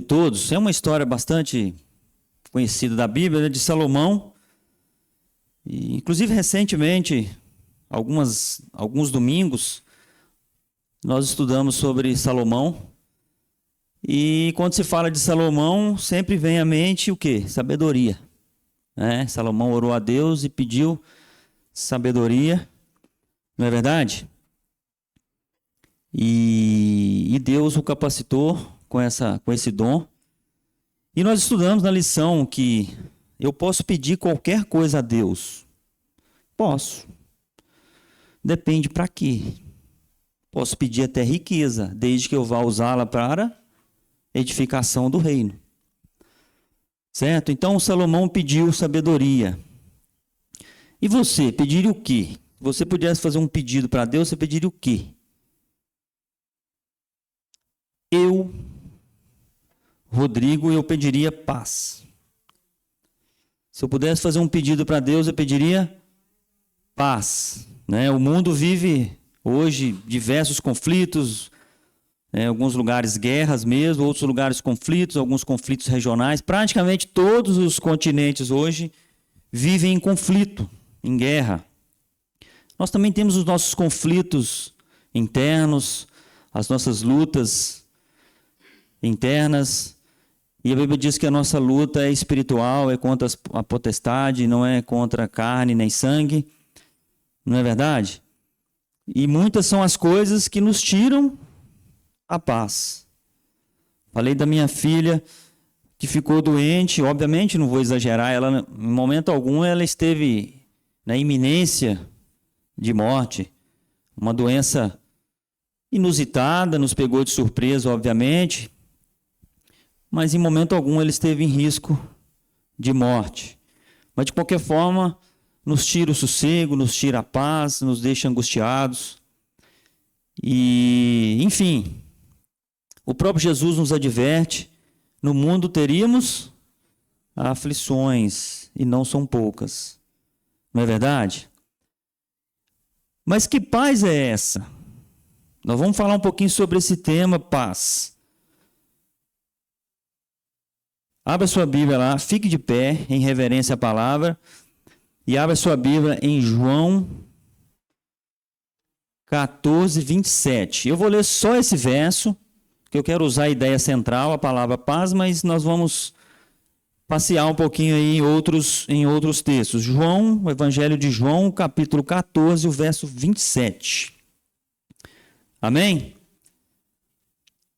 todos. É uma história bastante conhecida da Bíblia, né, de Salomão. E, inclusive, recentemente, alguns domingos, nós estudamos sobre Salomão. E quando se fala de Salomão, sempre vem à mente o quê? Sabedoria. Né? Salomão orou a Deus e pediu sabedoria. Não é verdade? E Deus o capacitou com esse dom. E nós estudamos na lição que eu posso pedir qualquer coisa a Deus. Posso. Depende para quê. Posso pedir até riqueza, desde que eu vá usá-la para edificação do reino. Certo? Então Salomão pediu sabedoria. E você pediria o quê? Se você pudesse fazer um pedido para Deus, você pediria o quê? Rodrigo, eu pediria paz. Se eu pudesse fazer um pedido para Deus, eu pediria paz. Né? O mundo vive hoje diversos conflitos, em alguns lugares guerras mesmo, outros lugares conflitos, alguns conflitos regionais. Praticamente todos os continentes hoje vivem em conflito, em guerra. Nós também temos os nossos conflitos internos, as nossas lutas internas. E a Bíblia diz que a nossa luta é espiritual, é contra a potestade, não é contra carne nem sangue. Não é verdade? E muitas são as coisas que nos tiram a paz. Falei da minha filha que ficou doente, obviamente não vou exagerar, ela em momento algum ela esteve na iminência de morte. Uma doença inusitada, nos pegou de surpresa, obviamente. Mas em momento algum ele esteve em risco de morte. Mas de qualquer forma, nos tira o sossego, nos tira a paz, nos deixa angustiados. E, enfim, o próprio Jesus nos adverte, no mundo teríamos aflições, e não são poucas. Não é verdade? Mas que paz é essa? Nós vamos falar um pouquinho sobre esse tema, paz. Abra sua Bíblia lá, fique de pé em reverência à palavra e abra sua Bíblia em João 14, 27. Eu vou ler só esse verso, que eu quero usar a ideia central, a palavra paz, mas nós vamos passear um pouquinho aí em outros textos. O Evangelho de João, capítulo 14, o verso 27. Amém?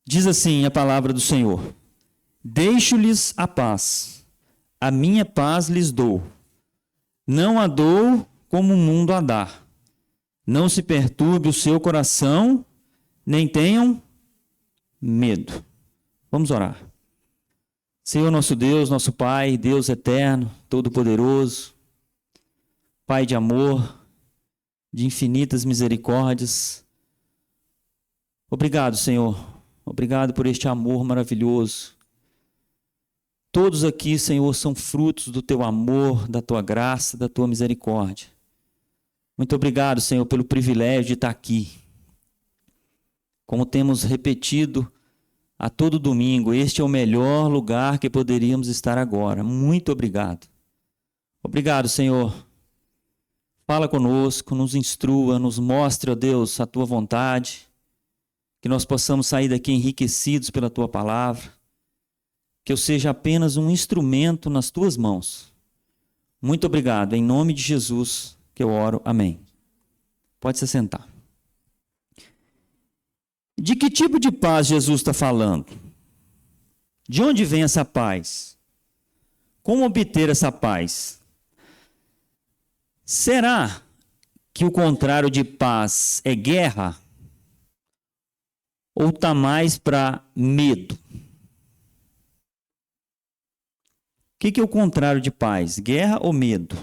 Diz assim a palavra do Senhor: deixo-lhes a paz, a minha paz lhes dou. Não a dou como o mundo a dá. Não se perturbe o seu coração, nem tenham medo. Vamos orar. Senhor nosso Deus, nosso Pai, Deus eterno, todo-poderoso, Pai de amor, de infinitas misericórdias. Obrigado, Senhor. Obrigado por este amor maravilhoso. Todos aqui, Senhor, são frutos do Teu amor, da Tua graça, da Tua misericórdia. Muito obrigado, Senhor, pelo privilégio de estar aqui. Como temos repetido a todo domingo, este é o melhor lugar que poderíamos estar agora. Muito obrigado. Obrigado, Senhor. Fala conosco, nos instrua, nos mostre, ó Deus, a Tua vontade. Que nós possamos sair daqui enriquecidos pela Tua palavra. Que eu seja apenas um instrumento nas Tuas mãos. Muito obrigado. Em nome de Jesus que eu oro. Amém. Pode se sentar. De que tipo de paz Jesus está falando? De onde vem essa paz? Como obter essa paz? Será que o contrário de paz é guerra? Ou está mais para medo? O que é o contrário de paz? Guerra ou medo?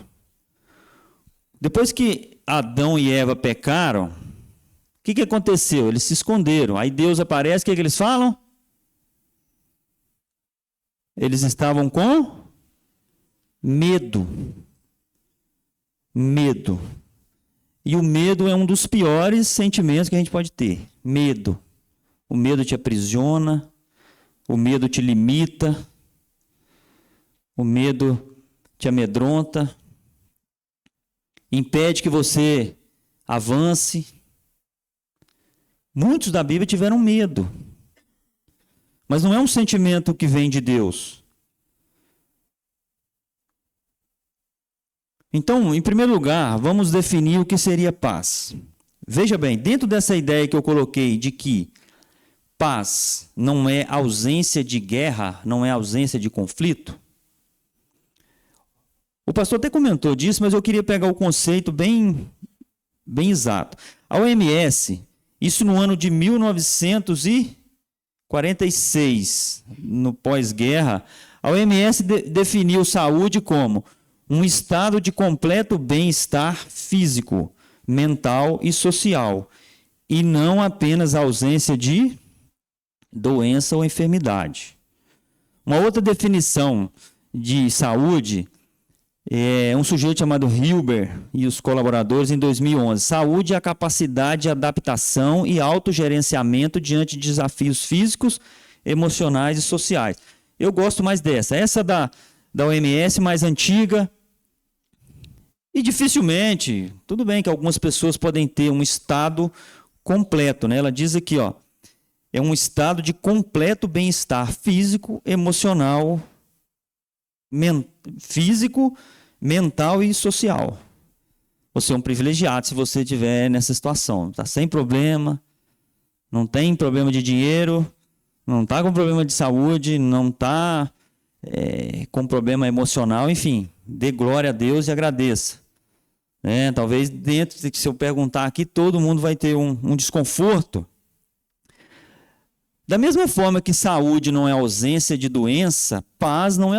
Depois que Adão e Eva pecaram, o que aconteceu? Eles se esconderam. Aí Deus aparece, o que eles falam? Eles estavam com medo. Medo. E o medo é um dos piores sentimentos que a gente pode ter. Medo. O medo te aprisiona. o medo te limita, o medo te amedronta, impede que você avance. Muitos da Bíblia tiveram medo, mas não é um sentimento que vem de Deus. Então, em primeiro lugar, vamos definir o que seria paz. Veja bem, dentro dessa ideia que eu coloquei de que paz não é ausência de guerra, não é ausência de conflito. O pastor até comentou disso, mas eu queria pegar o conceito bem exato. A OMS, isso no ano de 1946, no pós-guerra, a OMS definiu saúde como um estado de completo bem-estar físico, mental e social, e não apenas a ausência de doença ou enfermidade. Uma outra definição de saúde é um sujeito chamado Hilber e os colaboradores em 2011. Saúde é a capacidade de adaptação e autogerenciamento diante de desafios físicos, emocionais e sociais. Eu gosto mais dessa. Essa da OMS mais antiga. E dificilmente, tudo bem que algumas pessoas podem ter um estado completo, né? Ela diz aqui, ó, é um estado de completo bem-estar físico, emocional, físico, mental e social. Você é um privilegiado se você estiver nessa situação. Está sem problema, não tem problema de dinheiro, não está com problema de saúde, não está com problema emocional, enfim, dê glória a Deus e agradeça. Talvez dentro, se eu perguntar aqui, todo mundo vai ter um desconforto. Da mesma forma que saúde não é ausência de doença, paz não é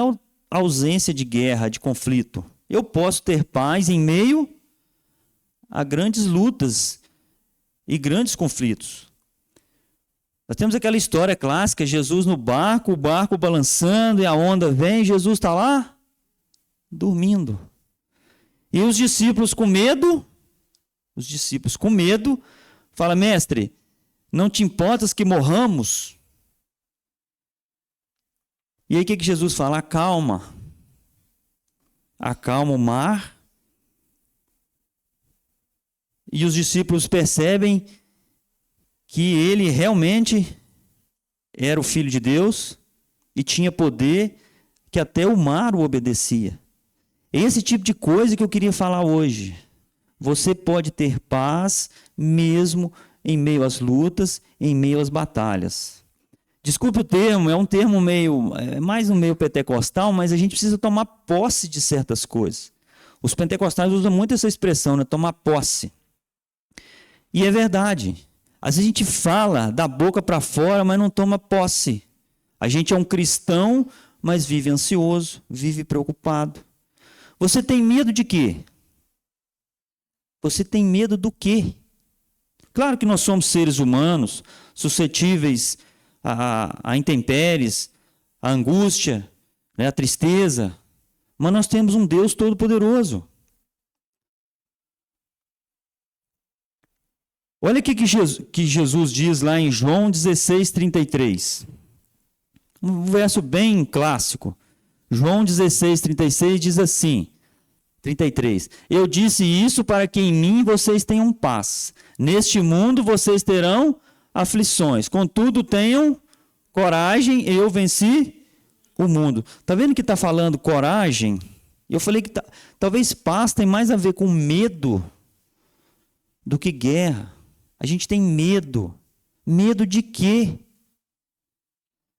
ausência de guerra, de conflito. Eu posso ter paz em meio a grandes lutas e grandes conflitos. Nós temos aquela história clássica, Jesus no barco, o barco balançando e a onda vem, Jesus está lá dormindo. E os discípulos com medo, falam, mestre, não te importas que morramos? E aí o que Jesus fala? Acalma o mar. E os discípulos percebem que ele realmente era o Filho de Deus e tinha poder que até o mar o obedecia. Esse tipo de coisa que eu queria falar hoje. Você pode ter paz mesmo em meio às lutas, em meio às batalhas. Desculpe o termo, é um termo mais um meio pentecostal, mas a gente precisa tomar posse de certas coisas. Os pentecostais usam muito essa expressão, né? Tomar posse. E é verdade. Às vezes a gente fala da boca para fora, mas não toma posse. A gente é um cristão, mas vive ansioso, vive preocupado. Você tem medo de quê? Você tem medo do quê? Claro que nós somos seres humanos, suscetíveis a intempéries, a angústia, né, a tristeza, mas nós temos um Deus todo-poderoso. Olha o que Jesus diz lá em João 16:33. Um verso bem clássico. João 16:36 diz assim, 33. Eu disse isso para que em mim vocês tenham paz. Neste mundo vocês terão aflições. Contudo, tenham coragem, eu venci o mundo. Está vendo que está falando coragem? Eu falei que talvez paz tem mais a ver com medo do que guerra. A gente tem medo. Medo de quê?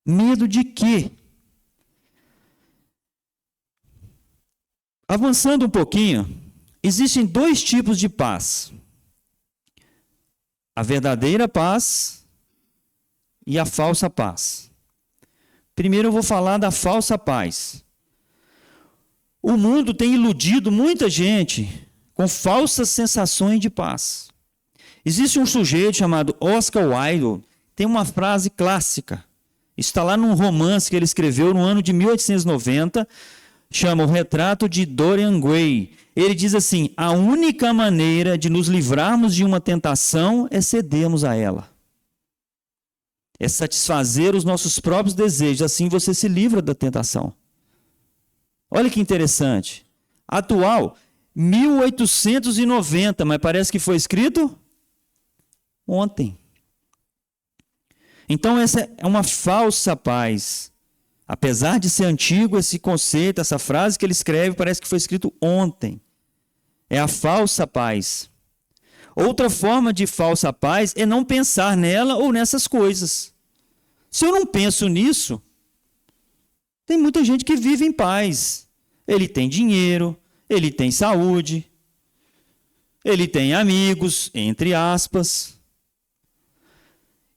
Medo de quê? Avançando um pouquinho, existem dois tipos de paz. A verdadeira paz e a falsa paz. Primeiro eu vou falar da falsa paz. O mundo tem iludido muita gente com falsas sensações de paz. Existe um sujeito chamado Oscar Wilde, tem uma frase clássica. Está lá num romance que ele escreveu no ano de 1890, chama O Retrato de Dorian Gray. Ele diz assim, a única maneira de nos livrarmos de uma tentação é cedermos a ela. É satisfazer os nossos próprios desejos, assim você se livra da tentação. Olha que interessante. Atual, 1890, mas parece que foi escrito ontem. Então essa é uma falsa paz. Apesar de ser antigo esse conceito, essa frase que ele escreve, parece que foi escrito ontem. É a falsa paz. Outra forma de falsa paz é não pensar nela ou nessas coisas. Se eu não penso nisso, tem muita gente que vive em paz. Ele tem dinheiro, ele tem saúde, ele tem amigos, entre aspas.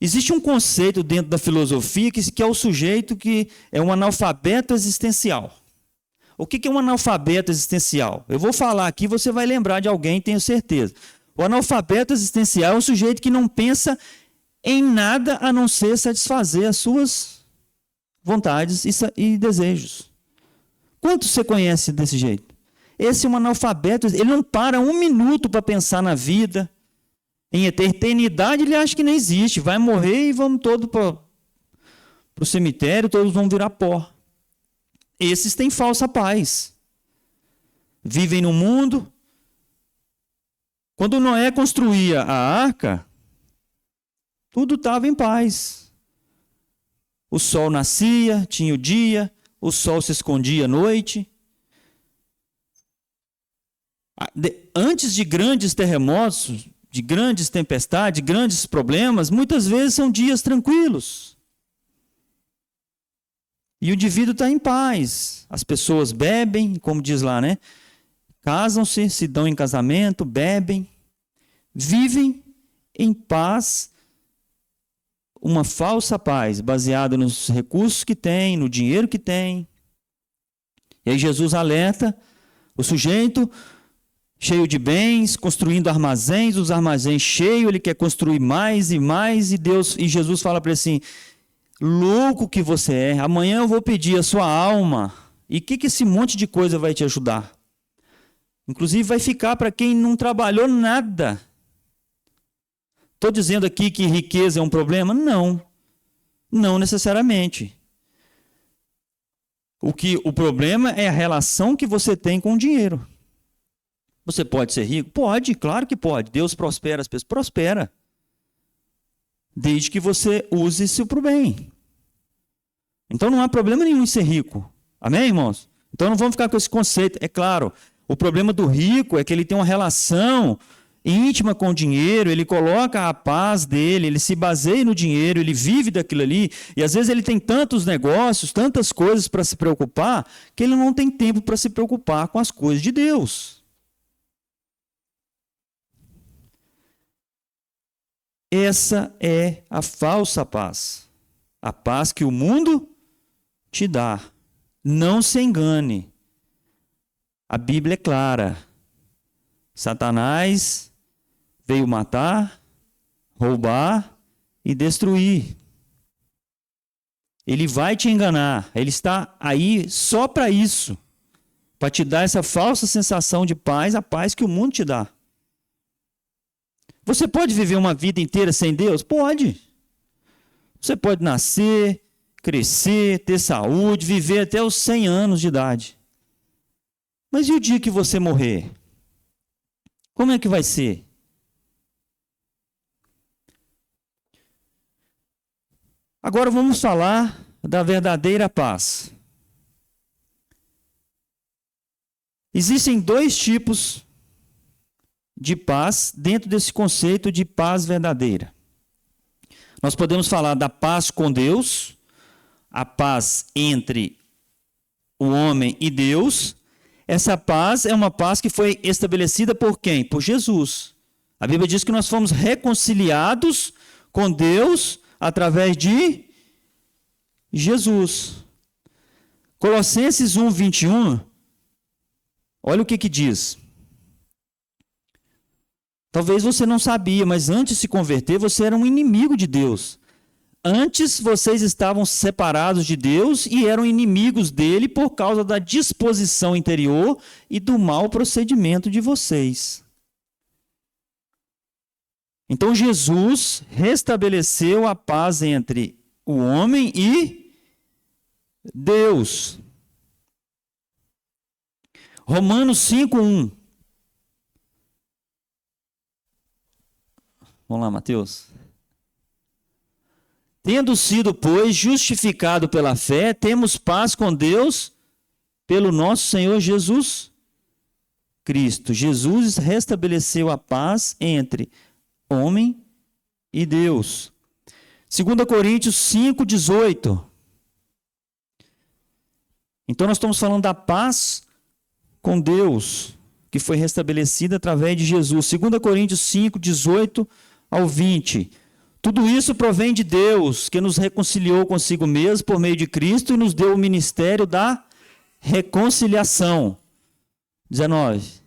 Existe um conceito dentro da filosofia que é o sujeito que é um analfabeto existencial. O que é um analfabeto existencial? Eu vou falar aqui, você vai lembrar de alguém, tenho certeza. O analfabeto existencial é um sujeito que não pensa em nada a não ser satisfazer as suas vontades e desejos. Quantos você conhece desse jeito? Esse é um analfabeto, ele não para um minuto para pensar na vida. Em eternidade ele acha que não existe. Vai morrer e vamos todos para o cemitério, todos vão virar pó. Esses têm falsa paz. Vivem no mundo. Quando Noé construía a arca, tudo estava em paz. O sol nascia, tinha o dia, o sol se escondia à noite. Antes de grandes terremotos, de grandes tempestades, de grandes problemas, muitas vezes são dias tranquilos. E o indivíduo está em paz. As pessoas bebem, como diz lá, né? Casam-se, se dão em casamento, bebem, vivem em paz, uma falsa paz, baseada nos recursos que tem, no dinheiro que tem. E aí Jesus alerta o sujeito cheio de bens, construindo armazéns, os armazéns cheios, ele quer construir mais e mais, e Jesus fala para ele assim: louco que você é, amanhã eu vou pedir a sua alma. E o que esse monte de coisa vai te ajudar? Inclusive vai ficar para quem não trabalhou nada. Estou dizendo aqui que riqueza é um problema? Não. Não necessariamente. O problema é a relação que você tem com o dinheiro. Você pode ser rico? Pode, claro que pode. Deus prospera as pessoas. Prospera. Desde que você use isso para o bem. Então não há problema nenhum em ser rico. Amém, irmãos? Então não vamos ficar com esse conceito. É claro, o problema do rico é que ele tem uma relação íntima com o dinheiro, ele coloca a paz dele, ele se baseia no dinheiro, ele vive daquilo ali, e às vezes ele tem tantos negócios, tantas coisas para se preocupar, que ele não tem tempo para se preocupar com as coisas de Deus. Essa é a falsa paz. A paz que o mundo te dá. Não se engane. A Bíblia é clara. Satanás veio matar, roubar e destruir. Ele vai te enganar. Ele está aí só para isso. Para te dar essa falsa sensação de paz, a paz que o mundo te dá. Você pode viver uma vida inteira sem Deus? Pode. Você pode nascer, crescer, ter saúde, viver até os 100 anos de idade. Mas e o dia que você morrer? Como é que vai ser? Agora vamos falar da verdadeira paz. Existem dois tipos de paz dentro desse conceito de paz verdadeira. Nós podemos falar da paz com Deus, a paz entre o homem e Deus. Essa paz é uma paz que foi estabelecida por quem? Por Jesus. A Bíblia diz que nós fomos reconciliados com Deus através de Jesus. Colossenses 1:21, olha o que diz. Talvez você não sabia, mas antes de se converter, você era um inimigo de Deus. Antes vocês estavam separados de Deus e eram inimigos dele por causa da disposição interior e do mau procedimento de vocês. Então Jesus restabeleceu a paz entre o homem e Deus. Romanos 5:1. Vamos lá, Mateus. Tendo sido, pois, justificado pela fé, temos paz com Deus pelo nosso Senhor Jesus Cristo. Jesus restabeleceu a paz entre homem e Deus. 2 Coríntios 5:18. Então nós estamos falando da paz com Deus, que foi restabelecida através de Jesus. 2 Coríntios 5:18-20. Tudo isso provém de Deus, que nos reconciliou consigo mesmo por meio de Cristo e nos deu o ministério da reconciliação. 19.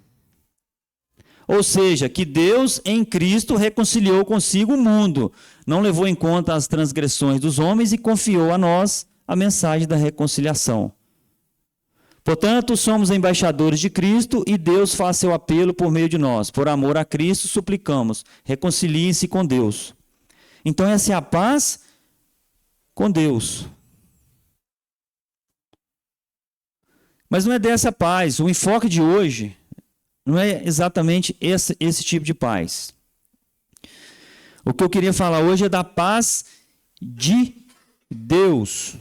Ou seja, que Deus em Cristo reconciliou consigo o mundo, não levou em conta as transgressões dos homens e confiou a nós a mensagem da reconciliação. Portanto, somos embaixadores de Cristo e Deus faz seu apelo por meio de nós. Por amor a Cristo, suplicamos, reconciliem-se com Deus. Então, essa é a paz com Deus. Mas não é dessa paz. O enfoque de hoje não é exatamente esse tipo de paz. O que eu queria falar hoje é da paz de Deus.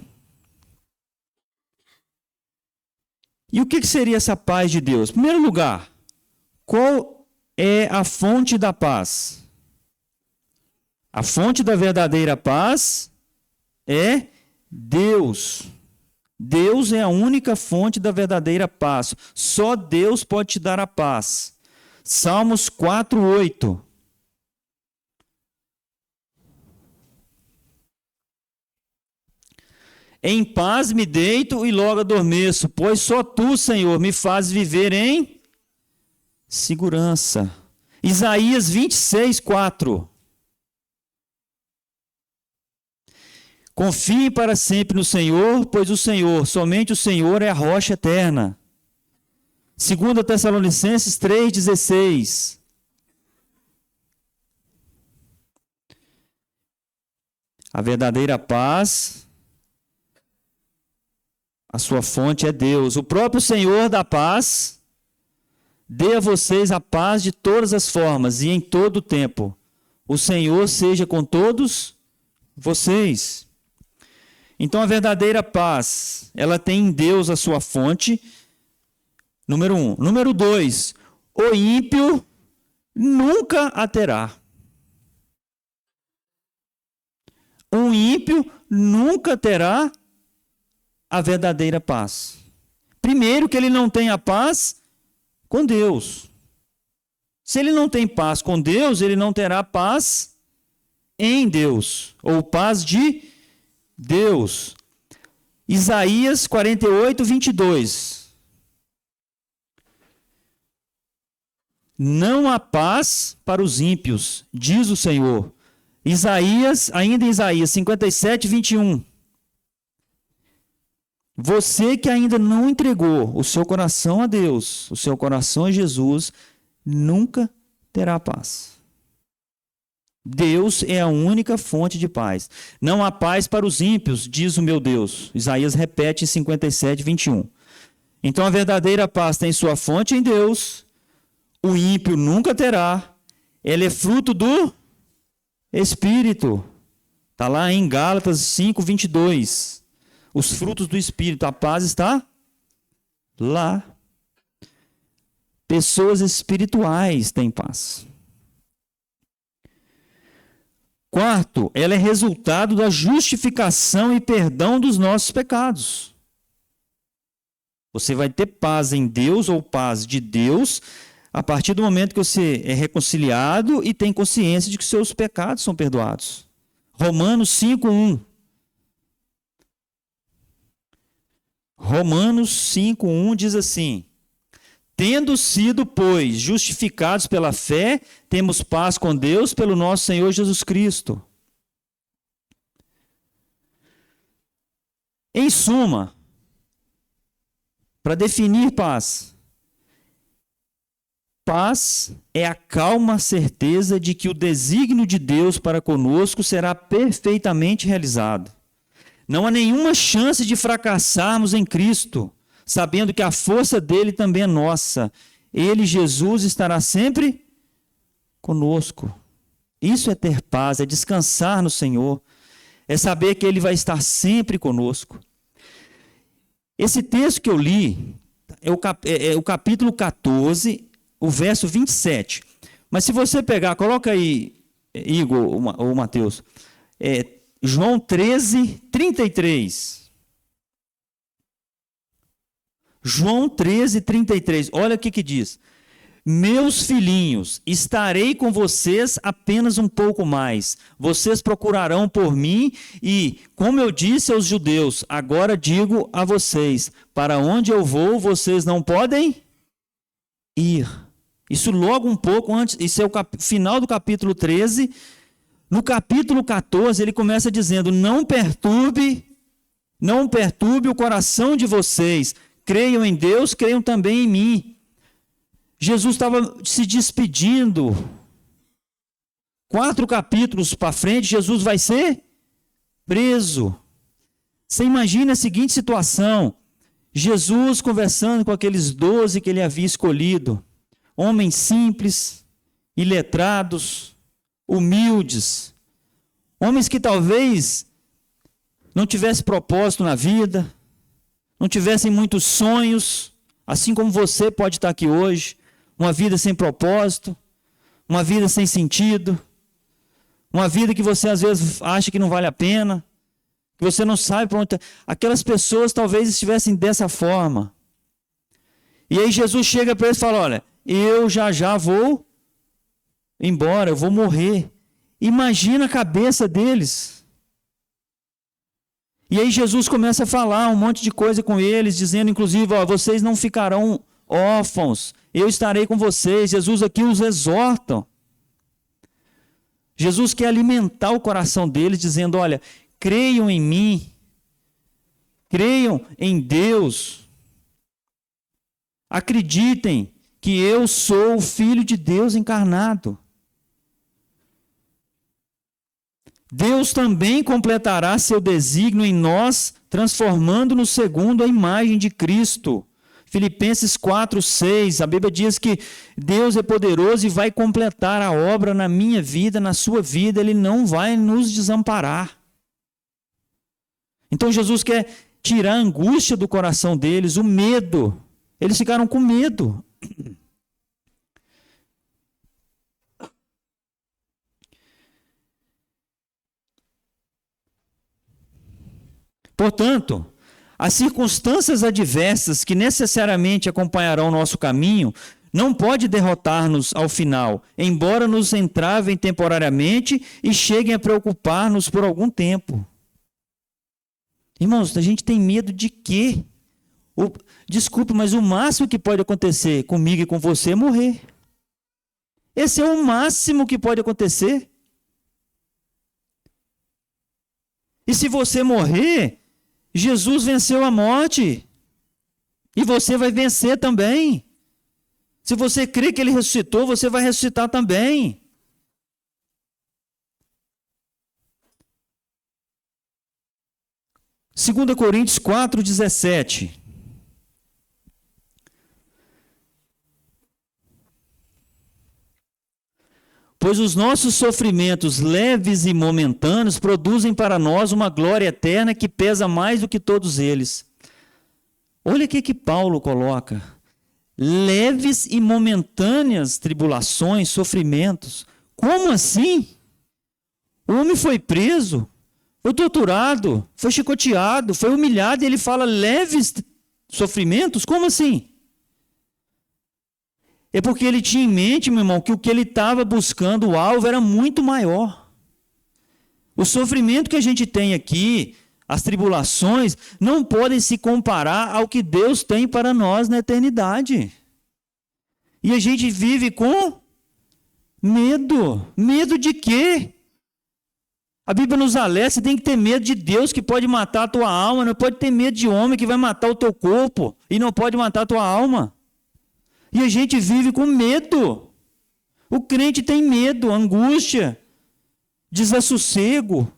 E o que seria essa paz de Deus? Em primeiro lugar, qual é a fonte da paz? A fonte da verdadeira paz é Deus. Deus é a única fonte da verdadeira paz. Só Deus pode te dar a paz. Salmos 4:8. Em paz me deito e logo adormeço, pois só tu, Senhor, me fazes viver em segurança. Isaías 26:4. Confie para sempre no Senhor, pois o Senhor, somente o Senhor é a rocha eterna. 2 Tessalonicenses 3:16. A verdadeira paz, a sua fonte é Deus. O próprio Senhor da paz dê a vocês a paz de todas as formas e em todo o tempo. O Senhor seja com todos vocês. Então a verdadeira paz, ela tem em Deus a sua fonte, número 1. Número 2, o ímpio nunca a terá. Um ímpio nunca terá a verdadeira paz. Primeiro que ele não tem a paz com Deus. Se ele não tem paz com Deus, ele não terá paz em Deus, ou paz de Deus. Isaías 48:22. Não há paz para os ímpios, diz o Senhor. Ainda em Isaías 57:21. Você que ainda não entregou o seu coração a Deus, o seu coração a Jesus, nunca terá paz. Deus é a única fonte de paz. Não há paz para os ímpios, diz o meu Deus. Isaías repete em 57:21. Então a verdadeira paz tem sua fonte em Deus. O ímpio nunca terá. Ela é fruto do Espírito. Está lá em Gálatas 5:22. Os frutos do Espírito. A paz está lá. Pessoas espirituais têm paz. Quarto, ela é resultado da justificação e perdão dos nossos pecados. Você vai ter paz em Deus ou paz de Deus a partir do momento que você é reconciliado e tem consciência de que seus pecados são perdoados. Romanos 5:1. Romanos 5:1 diz assim: tendo sido, pois, justificados pela fé, temos paz com Deus pelo nosso Senhor Jesus Cristo. Em suma, para definir paz paz é a calma certeza de que o desígnio de Deus para conosco será perfeitamente realizado. Não há nenhuma chance de fracassarmos em Cristo, sabendo que a força dele também é nossa. Ele, Jesus, estará sempre conosco. Isso é ter paz, é descansar no Senhor, é saber que ele vai estar sempre conosco. Esse texto que eu li é o capítulo 14, o verso 27. Mas se você pegar, coloca aí, Igor ou Mateus, João 13, 33. João 13, 33. Olha o que diz. Meus filhinhos, estarei com vocês apenas um pouco mais. Vocês procurarão por mim e, como eu disse aos judeus, agora digo a vocês, para onde eu vou, vocês não podem ir. Isso logo um pouco antes, isso é o final do capítulo 13. No capítulo 14, ele começa dizendo, não perturbe o coração de vocês. Creiam em Deus, creiam também em mim. Jesus estava se despedindo. 4 capítulos para frente, Jesus vai ser preso. Você imagina a seguinte situação. Jesus conversando com aqueles 12 que ele havia escolhido. Homens simples, iletrados, humildes. Homens que talvez não tivessem propósito na vida, não tivessem muitos sonhos, assim como você pode estar aqui hoje. Uma vida sem propósito, uma vida sem sentido, uma vida que você às vezes acha que não vale a pena, que você não sabe para onde... Aquelas pessoas talvez estivessem dessa forma. E aí Jesus chega para eles e fala, olha, eu já vou embora, eu vou morrer. Imagina a cabeça deles. E aí Jesus começa a falar um monte de coisa com eles, dizendo inclusive, ó, vocês não ficarão órfãos, eu estarei com vocês. Jesus aqui os exorta. Jesus quer alimentar o coração deles, dizendo, olha, creiam em mim, creiam em Deus, acreditem que eu sou o Filho de Deus encarnado. Deus também completará seu desígnio em nós, transformando-nos segundo a imagem de Cristo. Filipenses 4, 6, a Bíblia diz que Deus é poderoso e vai completar a obra na minha vida, na sua vida, Ele não vai nos desamparar. Então Jesus quer tirar a angústia do coração deles, o medo. Eles ficaram com medo. Portanto, as circunstâncias adversas que necessariamente acompanharão o nosso caminho não pode derrotar-nos ao final, embora nos entravem temporariamente e cheguem a preocupar-nos por algum tempo. Irmãos, a gente tem medo de quê? Desculpe, mas o máximo que pode acontecer comigo e com você é morrer. Esse é o máximo que pode acontecer. E se você morrer, Jesus venceu a morte. E você vai vencer também. Se você crê que Ele ressuscitou, você vai ressuscitar também. Segunda Coríntios 4, 17. Pois os nossos sofrimentos leves e momentâneos produzem para nós uma glória eterna que pesa mais do que todos eles. Olha o que Paulo coloca. Leves e momentâneas tribulações, sofrimentos. Como assim? O homem foi preso, foi torturado, foi chicoteado, foi humilhado e ele fala leves sofrimentos? Como assim? É porque ele tinha em mente, meu irmão, que o que ele estava buscando, o alvo, era muito maior. O sofrimento que a gente tem aqui, as tribulações, não podem se comparar ao que Deus tem para nós na eternidade. E a gente vive com medo. Medo de quê? A Bíblia nos alerta, você tem que ter medo de Deus que pode matar a tua alma, não pode ter medo de homem que vai matar o teu corpo e não pode matar a tua alma. E a gente vive com medo. O crente tem medo, angústia, desassossego.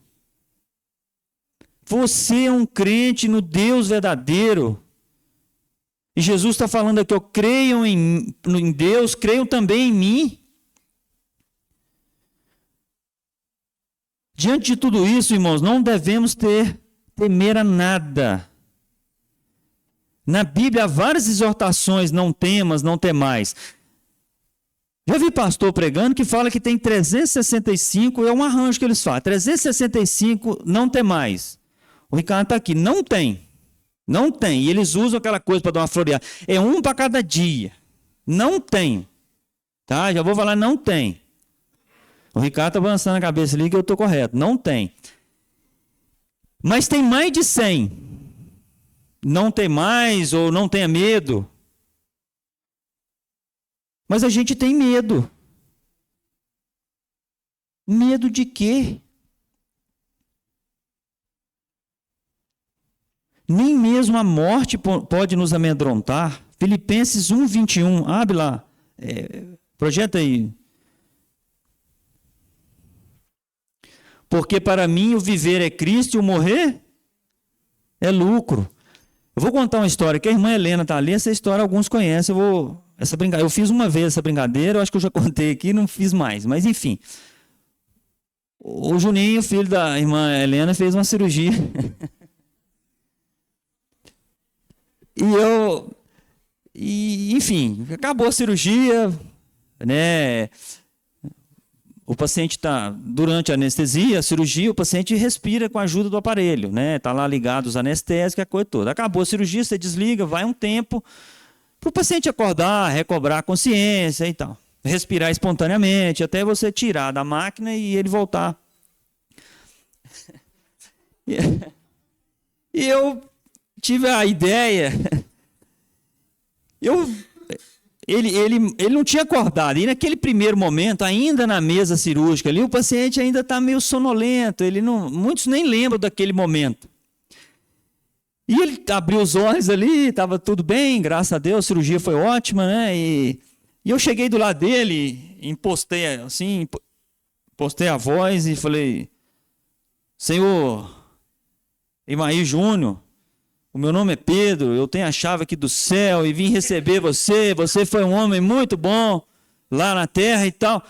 Você é um crente no Deus verdadeiro. E Jesus está falando aqui, creiam em Deus, creiam também em mim. Diante de tudo isso, irmãos, não devemos temer a nada. Na Bíblia há várias exortações, não temas, não temais. Já vi pastor pregando que fala que tem 365, é um arranjo que eles fazem, 365 não temais. O Ricardo está aqui, não tem. Não tem. E eles usam aquela coisa para dar uma floreada. É um para cada dia. Não tem. Tá? Já vou falar, não tem. O Ricardo está balançando a cabeça ali que eu estou correto. Não tem. Mas tem mais de 100. Não tem mais ou não tenha medo. Mas a gente tem medo. Medo de quê? Nem mesmo a morte pode nos amedrontar. Filipenses 1:21. Abre lá. Projeta aí. Porque para mim o viver é Cristo e o morrer é lucro. Eu vou contar uma história que a irmã Helena está ali. Essa história alguns conhecem. Eu fiz uma vez essa brincadeira. Eu acho que eu já contei aqui, não fiz mais. Mas enfim. O Juninho, filho da irmã Helena, fez uma cirurgia. Enfim, acabou a cirurgia, né? O paciente está, durante a anestesia, a cirurgia, o paciente respira com a ajuda do aparelho, né? Está lá ligado os anestésicos, a coisa toda. Acabou a cirurgia, você desliga, vai um tempo para o paciente acordar, recobrar a consciência e tal. Respirar espontaneamente, até você tirar da máquina e ele voltar. E eu tive a ideia, ele não tinha acordado, e naquele primeiro momento, ainda na mesa cirúrgica ali, o paciente ainda está meio sonolento, muitos nem lembram daquele momento. E ele abriu os olhos ali, estava tudo bem, graças a Deus, a cirurgia foi ótima, né? E eu cheguei do lado dele, impostei a voz e falei, Senhor Imaí Júnior, o meu nome é Pedro, eu tenho a chave aqui do céu e vim receber você. Você foi um homem muito bom lá na terra e tal.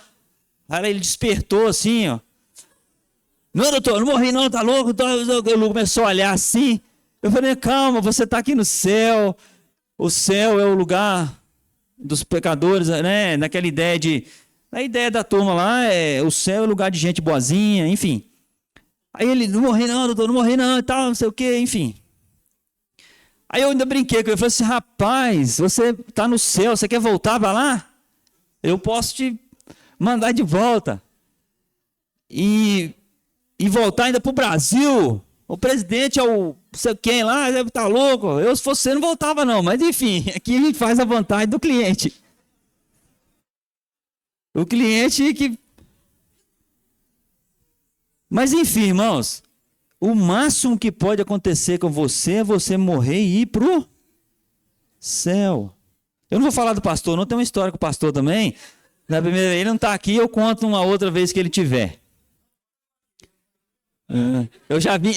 Aí ele despertou assim, ó. Não, doutor, não morri não, tá louco? Ele começou a olhar assim. Eu falei, calma, você está aqui no céu. O céu é o lugar dos pecadores, né? Naquela ideia a ideia da turma lá, o céu é o lugar de gente boazinha, enfim. Aí ele, não morri não, doutor, não morri não e tal, não sei o quê, enfim. Aí eu ainda brinquei com ele, falei assim, rapaz, você está no céu, você quer voltar para lá? Eu posso te mandar de volta. E voltar ainda para o Brasil. O presidente é o não sei quem lá, deve estar louco. Eu, se fosse você, não voltava não, mas enfim, aqui a gente faz a vontade do cliente. O cliente que... Mas enfim, irmãos, o máximo que pode acontecer com você é você morrer e ir para o céu. Eu não vou falar do pastor, não tem uma história com o pastor também. Na primeira, ele não está aqui, eu conto uma outra vez que ele tiver. Eu já vim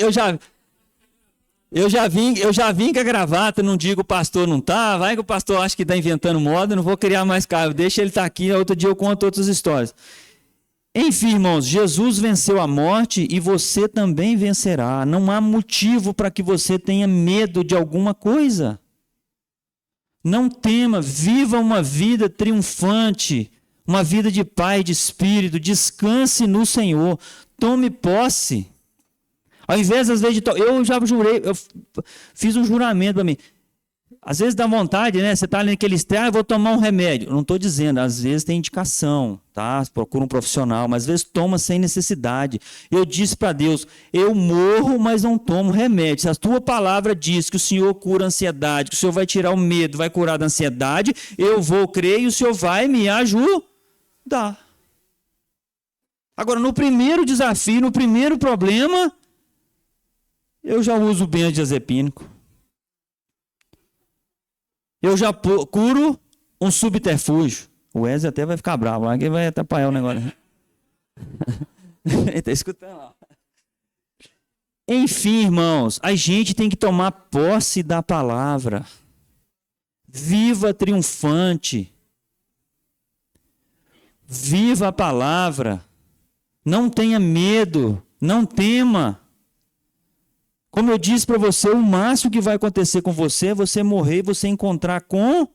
com a gravata, não digo o pastor não está, vai que o pastor acha que está inventando moda, não vou criar mais cargo, deixa ele estar aqui, outro dia eu conto outras histórias. Enfim, irmãos, Jesus venceu a morte e você também vencerá. Não há motivo para que você tenha medo de alguma coisa. Não tema, viva uma vida triunfante, uma vida de paz, de espírito, descanse no Senhor, tome posse. Ao invés, às vezes, eu já jurei, eu fiz um juramento para mim. Às vezes dá vontade, né? Você está ali naquele estresse, eu vou tomar um remédio. Eu não estou dizendo, às vezes tem indicação, tá? Procura um profissional, mas às vezes toma sem necessidade. Eu disse para Deus, eu morro, mas não tomo remédio. Se a tua palavra diz que o Senhor cura a ansiedade, que o Senhor vai tirar o medo, vai curar da ansiedade, eu vou crer e o Senhor vai me ajudar. Agora, no primeiro desafio, no primeiro problema, eu já uso o benzodiazepínico. Eu já curo um subterfúgio. O Wesley até vai ficar bravo lá, que vai atrapalhar o negócio. Ele tá escutando lá. Enfim, irmãos, a gente tem que tomar posse da palavra. Viva triunfante. Viva a palavra. Não tenha medo. Não tema. Como eu disse para você, o máximo que vai acontecer com você é você morrer e você encontrar com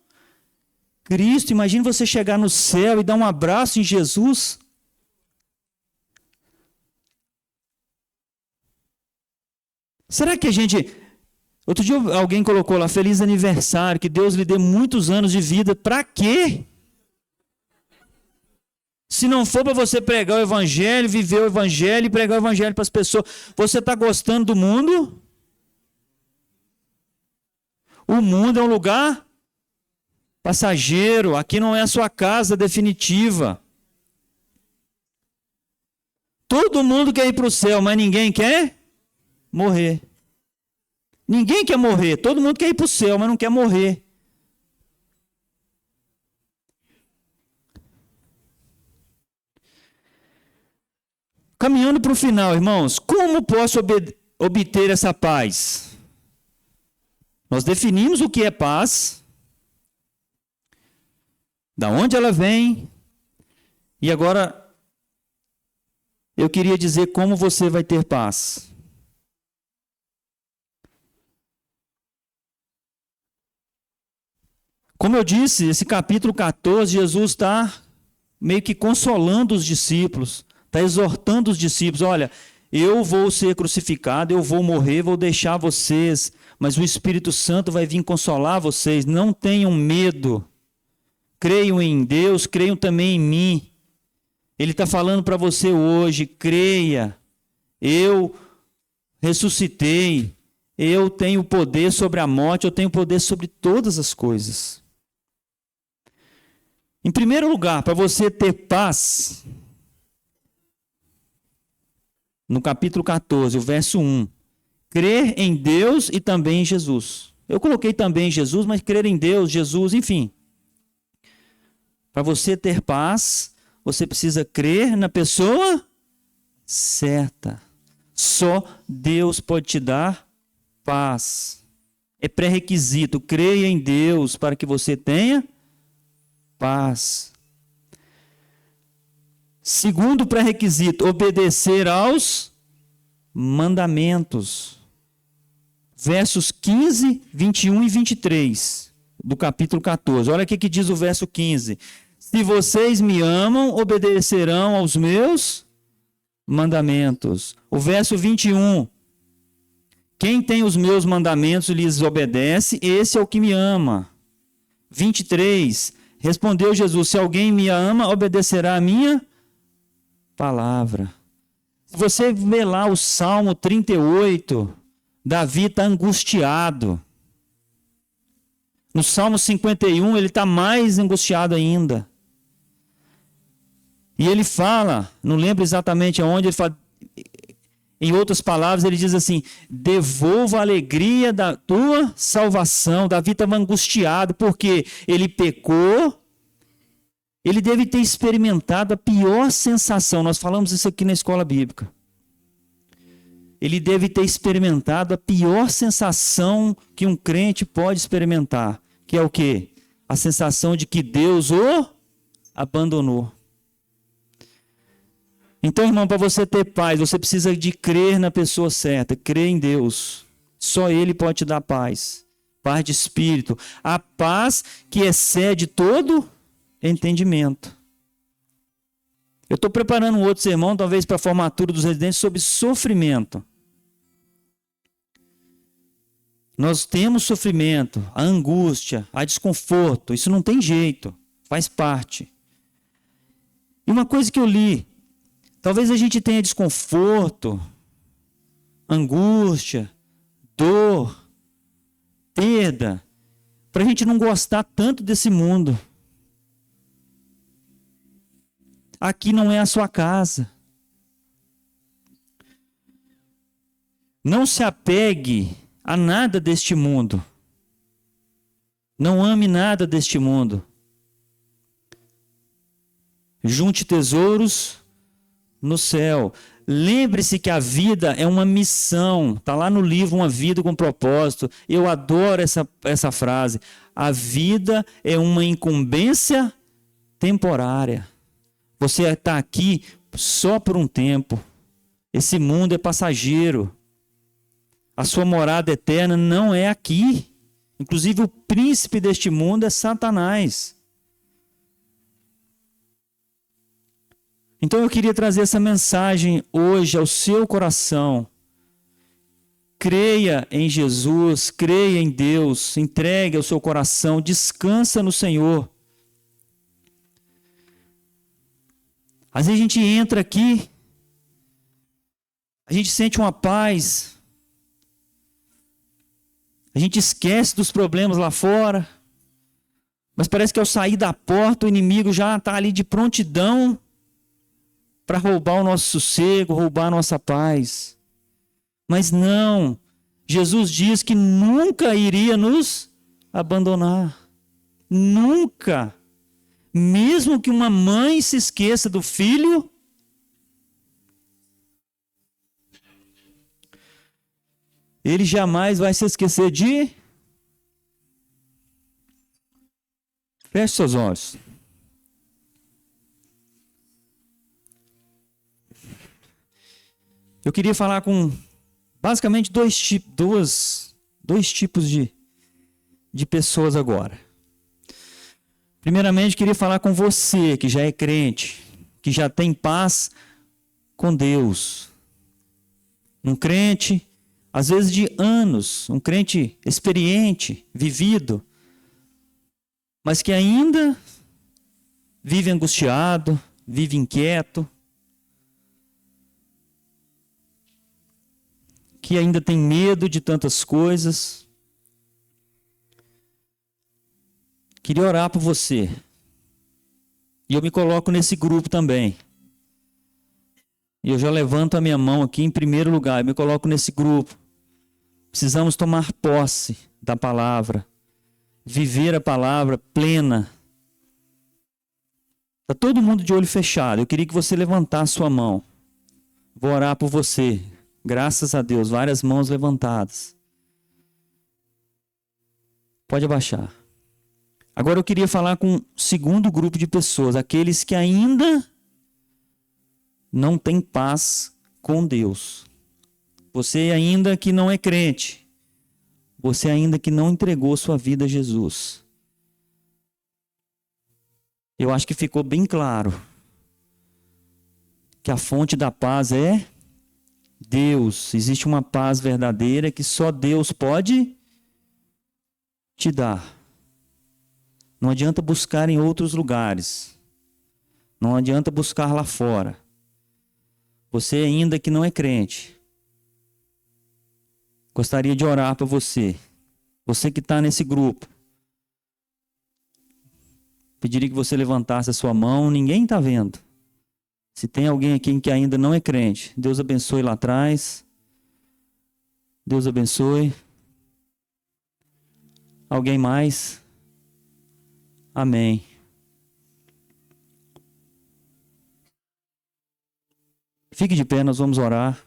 Cristo. Imagine você chegar no céu e dar um abraço em Jesus. Será que a gente... Outro dia alguém colocou lá, feliz aniversário, que Deus lhe dê muitos anos de vida. Para quê? Se não for para você pregar o evangelho, viver o evangelho e pregar o evangelho para as pessoas, você está gostando do mundo? O mundo é um lugar passageiro, aqui não é a sua casa definitiva. Todo mundo quer ir para o céu, mas ninguém quer morrer. Ninguém quer morrer, todo mundo quer ir para o céu, mas não quer morrer. Caminhando para o final, irmãos, como posso obter essa paz? Nós definimos o que é paz, da onde ela vem, e agora eu queria dizer como você vai ter paz. Como eu disse, esse capítulo 14, Jesus está meio que consolando os discípulos, está exortando os discípulos, olha, eu vou ser crucificado, eu vou morrer, vou deixar vocês, mas o Espírito Santo vai vir consolar vocês, não tenham medo, creiam em Deus, creiam também em mim. Ele está falando para você hoje, creia, eu ressuscitei, eu tenho poder sobre a morte, eu tenho poder sobre todas as coisas. Em primeiro lugar, para você ter paz, no capítulo 14, o verso 1, crer em Deus e também em Jesus. Eu coloquei também em Jesus, mas crer em Deus, Jesus, enfim. Para você ter paz, você precisa crer na pessoa certa. Só Deus pode te dar paz. É pré-requisito, creia em Deus para que você tenha paz. Segundo pré-requisito, obedecer aos mandamentos. Versos 15, 21 e 23 do capítulo 14. Olha o que diz o verso 15. Se vocês me amam, obedecerão aos meus mandamentos. O verso 21. Quem tem os meus mandamentos e lhes obedece, esse é o que me ama. 23. Respondeu Jesus, se alguém me ama, obedecerá a minha palavra. Se você vê lá o Salmo 38, Davi está angustiado. No Salmo 51, ele está mais angustiado ainda. E ele fala, não lembro exatamente aonde, ele fala, em outras palavras, ele diz assim, devolva a alegria da tua salvação. Davi estava angustiado porque ele pecou. Ele deve ter experimentado a pior sensação. Nós falamos isso aqui na escola bíblica. Ele deve ter experimentado a pior sensação que um crente pode experimentar. Que é o quê? A sensação de que Deus o abandonou. Então, irmão, para você ter paz, você precisa de crer na pessoa certa. Crer em Deus. Só Ele pode te dar paz. Paz de espírito. A paz que excede todo entendimento. Eu estou preparando um outro sermão, talvez para a formatura dos residentes, sobre sofrimento. Nós temos sofrimento, a angústia, a desconforto. Isso não tem jeito, faz parte. E uma coisa que eu li, talvez a gente tenha desconforto, angústia, dor, perda, para a gente não gostar tanto desse mundo. Aqui não é a sua casa. Não se apegue a nada deste mundo. Não ame nada deste mundo. Junte tesouros no céu. Lembre-se que a vida é uma missão. Está lá no livro Uma Vida com Propósito. Eu adoro essa frase. A vida é uma incumbência temporária. Você está aqui só por um tempo. Esse mundo é passageiro. A sua morada eterna não é aqui. Inclusive, o príncipe deste mundo é Satanás. Então, eu queria trazer essa mensagem hoje ao seu coração. Creia em Jesus, creia em Deus, entregue ao seu coração, descansa no Senhor. Às vezes a gente entra aqui, a gente sente uma paz, a gente esquece dos problemas lá fora, mas parece que ao sair da porta o inimigo já está ali de prontidão para roubar o nosso sossego, roubar a nossa paz. Mas não, Jesus diz que nunca iria nos abandonar. Nunca. Mesmo que uma mãe se esqueça do filho, ele jamais vai se esquecer de... Feche seus olhos. Eu queria falar com basicamente dois tipos de pessoas agora. Primeiramente, queria falar com você que já é crente, que já tem paz com Deus. Um crente, às vezes de anos, um crente experiente, vivido, mas que ainda vive angustiado, vive inquieto, que ainda tem medo de tantas coisas. Queria orar por você. E eu me coloco nesse grupo também. E eu já levanto a minha mão aqui em primeiro lugar. Eu me coloco nesse grupo. Precisamos tomar posse da palavra. Viver a palavra plena. Está todo mundo de olho fechado. Eu queria que você levantasse sua mão. Vou orar por você. Graças a Deus, várias mãos levantadas. Pode abaixar. Agora eu queria falar com o segundo grupo de pessoas, aqueles que ainda não têm paz com Deus. Você ainda que não é crente, você ainda que não entregou sua vida a Jesus. Eu acho que ficou bem claro que a fonte da paz é Deus. Existe uma paz verdadeira que só Deus pode te dar. Não adianta buscar em outros lugares. Não adianta buscar lá fora. Você ainda que não é crente, gostaria de orar por você. Você que está nesse grupo. Pediria que você levantasse a sua mão. Ninguém está vendo. Se tem alguém aqui que ainda não é crente, Deus abençoe lá atrás. Deus abençoe. Alguém mais? Amém. Fique de pé, nós vamos orar.